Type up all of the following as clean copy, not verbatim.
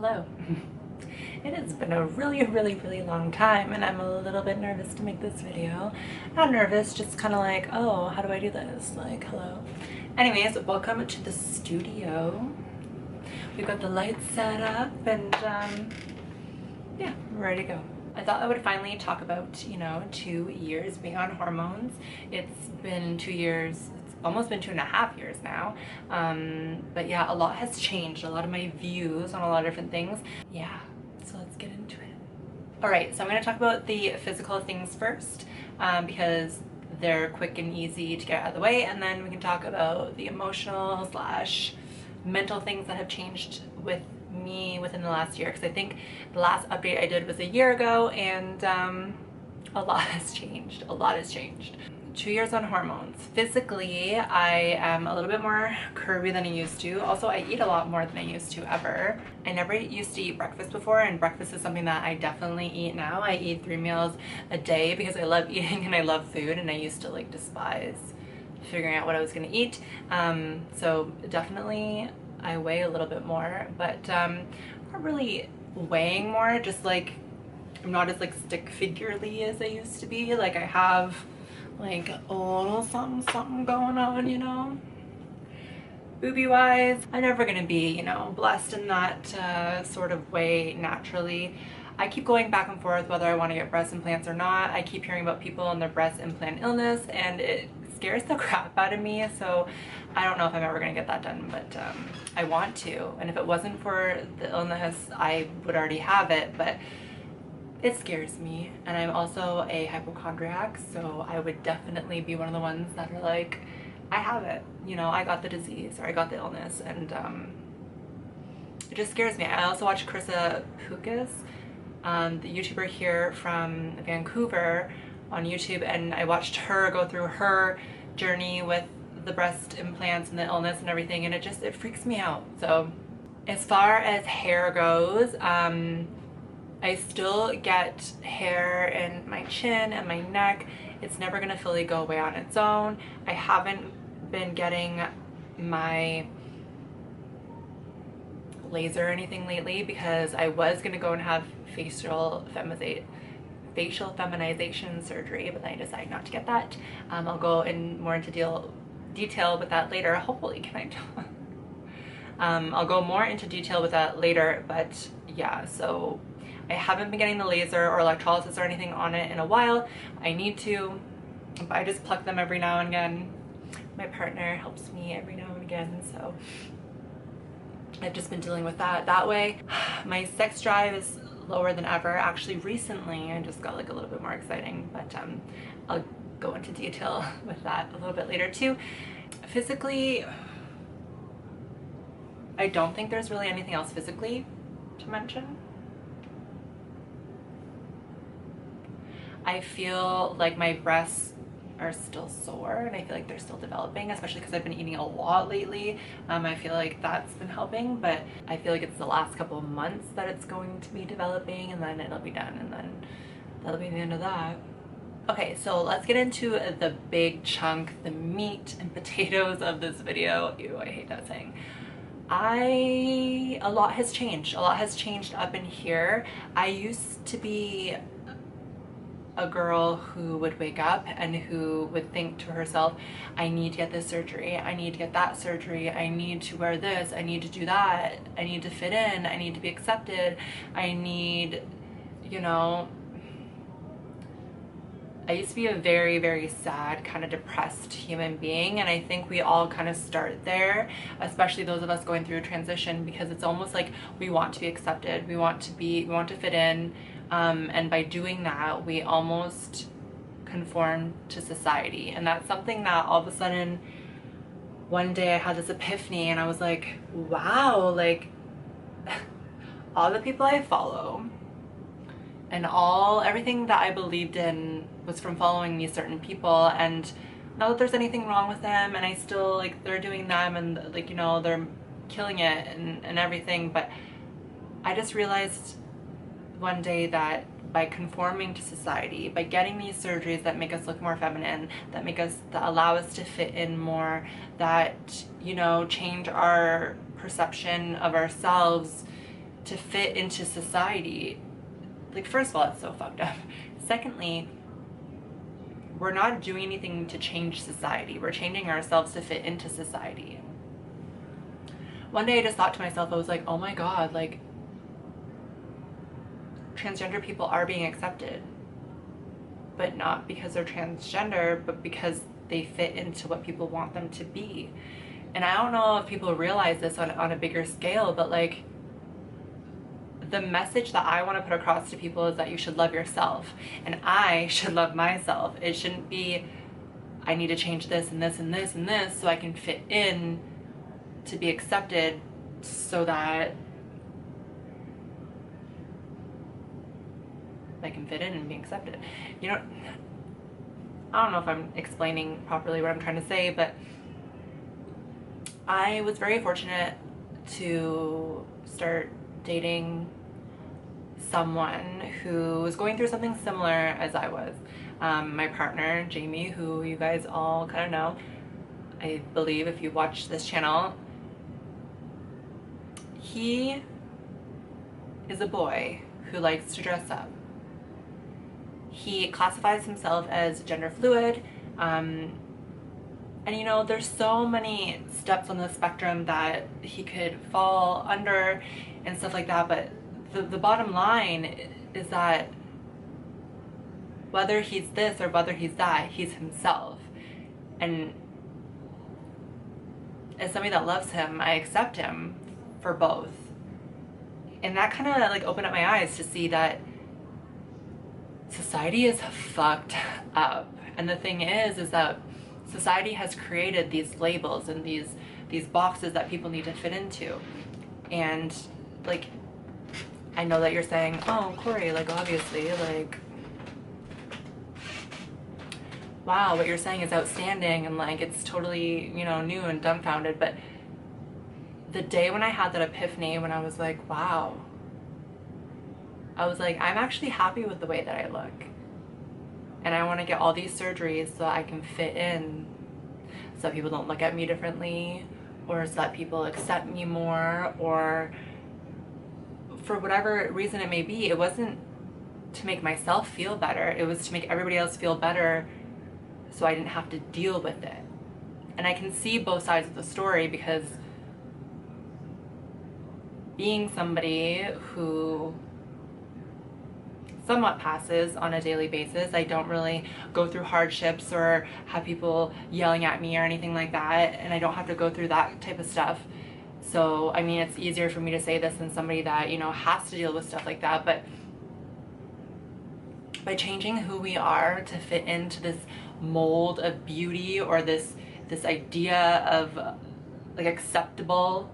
Hello. It has been a really long time and I'm a little bit nervous to make this video. Not nervous, just kind of like, oh, how do I do this? Like, hello. Anyways, welcome to the studio. We've got the lights set up and yeah, we're ready to go. I thought I would finally talk about, 2 years being on hormones. It's been 2 years, it's almost been 2.5 years now. But yeah, a lot has changed. A lot of my views on a lot of different things. Yeah, so let's get into it. All right, so I'm gonna talk about the physical things first because they're quick and easy to get out of the way, and then we can talk about the emotional / mental things that have changed with me within the last year, because I think the last update I did was a year ago and a lot has changed. A lot has changed. 2 years on hormones. Physically, I am a little bit more curvy than I used to. Also, I eat a lot more than I used to ever. I never used to eat breakfast before, and breakfast is something that I definitely eat now. I eat 3 meals a day because I love eating and I love food, and I used to like despise figuring out what I was gonna eat. So definitely I weigh a little bit more, but not really weighing more, just like I'm not as like stick figurely as I used to be. Like I have like a little something going on, boobie wise. I'm never gonna be, blessed in that sort of way naturally. I keep going back and forth whether I want to get breast implants or not. I keep hearing about people and their breast implant illness and it scares the crap out of me, so I don't know if I'm ever gonna get that done, but I want to. And if it wasn't for the illness, I would already have it, but it scares me. And I'm also a hypochondriac, so I would definitely be one of the ones that are like, I have it, I got the disease or I got the illness, and it just scares me. I also watch Krissa Pukas, the YouTuber here from Vancouver on YouTube, and I watched her go through her journey with the breast implants and the illness and everything, and it freaks me out. So as far as hair goes, I still get hair in my chin and my neck. It's never gonna fully go away on its own. I haven't been getting my laser or anything lately because I was gonna go and have facial feminization surgery, but then I decided not to get that. I'll go in more into detail with that later. Hopefully, can I? I'll go more into detail with that later, but yeah, so I haven't been getting the laser or electrolysis or anything on it in a while. I need to, but I just pluck them every now and again. My partner helps me every now and again, so I've just been dealing with that way. My sex drive is lower than ever. Actually, recently I just got like a little bit more exciting, but I'll go into detail with that a little bit later too. Physically, I don't think there's really anything else physically to mention. I feel like my breasts are still sore and I feel like they're still developing, especially because I've been eating a lot lately. I feel like that's been helping, but I feel like it's the last couple of months that it's going to be developing, and then it'll be done, and then that'll be the end of that. Okay, so let's get into the big chunk, the meat and potatoes of this video. Ew, I hate that saying. A lot has changed. A lot has changed up in here. I used to be a girl who would wake up and who would think to herself, I need to get this surgery, I need to get that surgery, I need to wear this, I need to do that, I need to fit in, I need to be accepted, I need, I used to be a very sad, kind of depressed human being, and I think we all kind of start there, especially those of us going through a transition, because it's almost like we want to be accepted, we want to fit in, and by doing that we almost conform to society. And that's something that all of a sudden one day I had this epiphany and I was like, wow, like all the people I follow and everything that I believed in was from following these certain people, and not that there's anything wrong with them, and I still like they're doing them and like they're killing it and everything, but I just realized one day that by conforming to society, by getting these surgeries that make us look more feminine, that allow us to fit in more, that change our perception of ourselves to fit into society. Like, first of all, it's so fucked up. Secondly, we're not doing anything to change society. We're changing ourselves to fit into society. One day I just thought to myself, I was like, oh my God, like, transgender people are being accepted, but not because they're transgender, but because they fit into what people want them to be. And I don't know if people realize this on a bigger scale, but like, the message that I want to put across to people is that you should love yourself, and I should love myself. It shouldn't be, I need to change this and this and this and this so I can fit in to be accepted, so that I can fit in and be accepted. You know, I don't know if I'm explaining properly what I'm trying to say, but I was very fortunate to start dating someone who was going through something similar as I was. My partner, Jamie, who you guys all kind of know, I believe if you watch this channel, he is a boy who likes to dress up. He classifies himself as gender fluid, and you know, there's so many steps on the spectrum that he could fall under and stuff like that, but the bottom line is that whether he's this or whether he's that, he's himself. And as somebody that loves him, I accept him for both. And that kind of like opened up my eyes to see that society is fucked up. And the thing is that society has created these labels and these boxes that people need to fit into. And like, I know that you're saying, oh, Corey, like, obviously, like, wow, what you're saying is outstanding and like it's totally, you know, new and dumbfounded. But the day when I had that epiphany, when I was like, wow, I was like, I'm actually happy with the way that I look, and I want to get all these surgeries so I can fit in, so that people don't look at me differently, or so that people accept me more, or for whatever reason it may be. It wasn't to make myself feel better, it was to make everybody else feel better so I didn't have to deal with it. And I can see both sides of the story, because being somebody who somewhat passes on a daily basis, I don't really go through hardships or have people yelling at me or anything like that, and I don't have to go through that type of stuff. So I mean, it's easier for me to say this than somebody that, you know, has to deal with stuff like that. But by changing who we are to fit into this mold of beauty, or this idea of like acceptable,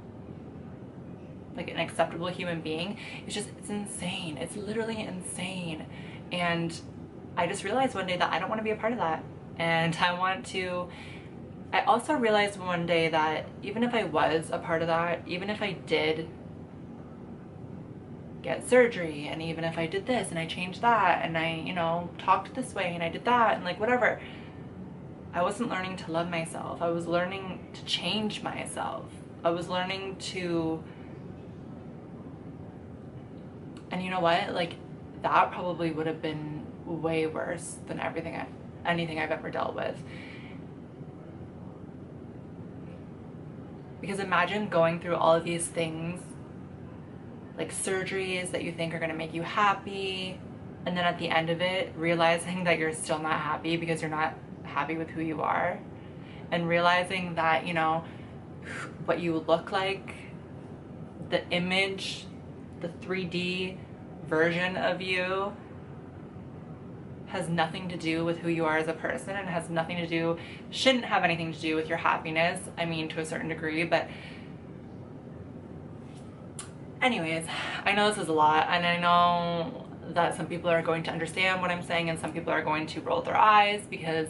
like an acceptable human being, it's insane. It's literally insane. And I just realized one day that I don't want to be a part of that. And I also realized one day that even if I was a part of that, even if I did get surgery, and even if I did this and I changed that, and I, you know, talked this way and I did that, and like whatever, I wasn't learning to love myself. I was learning to change myself. I was learning to, and you know what, like that probably would have been way worse than anything I've ever dealt with. Because imagine going through all of these things, like surgeries that you think are going to make you happy, and then at the end of it realizing that you're still not happy because you're not happy with who you are, and realizing that, you know, what you look like, the image, the 3D version of you has nothing to do with who you are as a person, and has nothing to do, shouldn't have anything to do with your happiness. I mean, to a certain degree, but anyways, I know this is a lot, and I know that some people are going to understand what I'm saying, and some people are going to roll their eyes because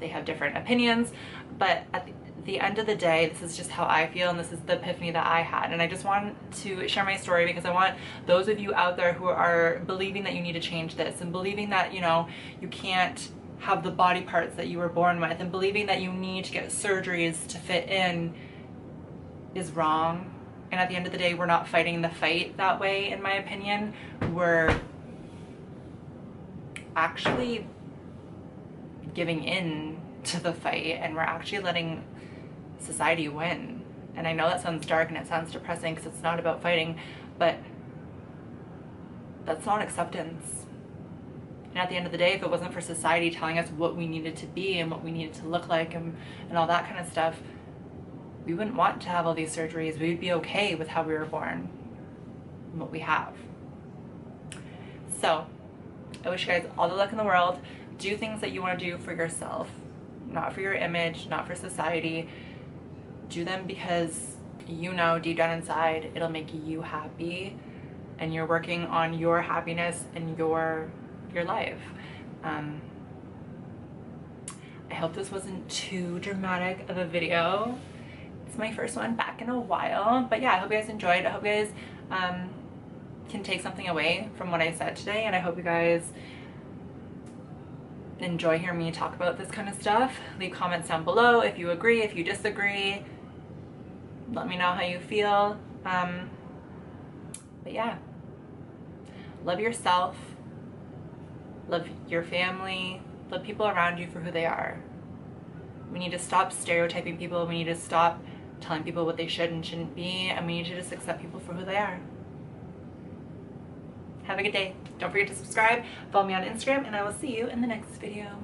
they have different opinions. But at the end of the day, this is just how I feel, and this is the epiphany that I had. And I just want to share my story because I want those of you out there who are believing that you need to change this, and believing that, you know, you can't have the body parts that you were born with, and believing that you need to get surgeries to fit in, is wrong. And at the end of the day, we're not fighting the fight that way, in my opinion. We're actually giving in to the fight, and we're actually letting society win. And I know that sounds dark and it sounds depressing because it's not about fighting, but that's not acceptance. And at the end of the day, if it wasn't for society telling us what we needed to be and what we needed to look like and all that kind of stuff, we wouldn't want to have all these surgeries. We would be okay with how we were born and what we have. So I wish you guys all the luck in the world. Do things that you want to do for yourself, not for your image, not for society. Do them because you know deep down inside it'll make you happy, and you're working on your happiness and your life. I hope this wasn't too dramatic of a video. It's my first one back in a while, but yeah, I hope you guys enjoyed. I hope you guys can take something away from what I said today, and I hope you guys enjoy hearing me talk about this kind of stuff. Leave comments down below if you agree, if you disagree. Let me know how you feel. But yeah, love yourself, love your family, love people around you for who they are. We need to stop stereotyping people. We need to stop telling people what they should and shouldn't be, and we need to just accept people for who they are. Have a good day. Don't forget to subscribe, follow me on Instagram, and I will see you in the next video.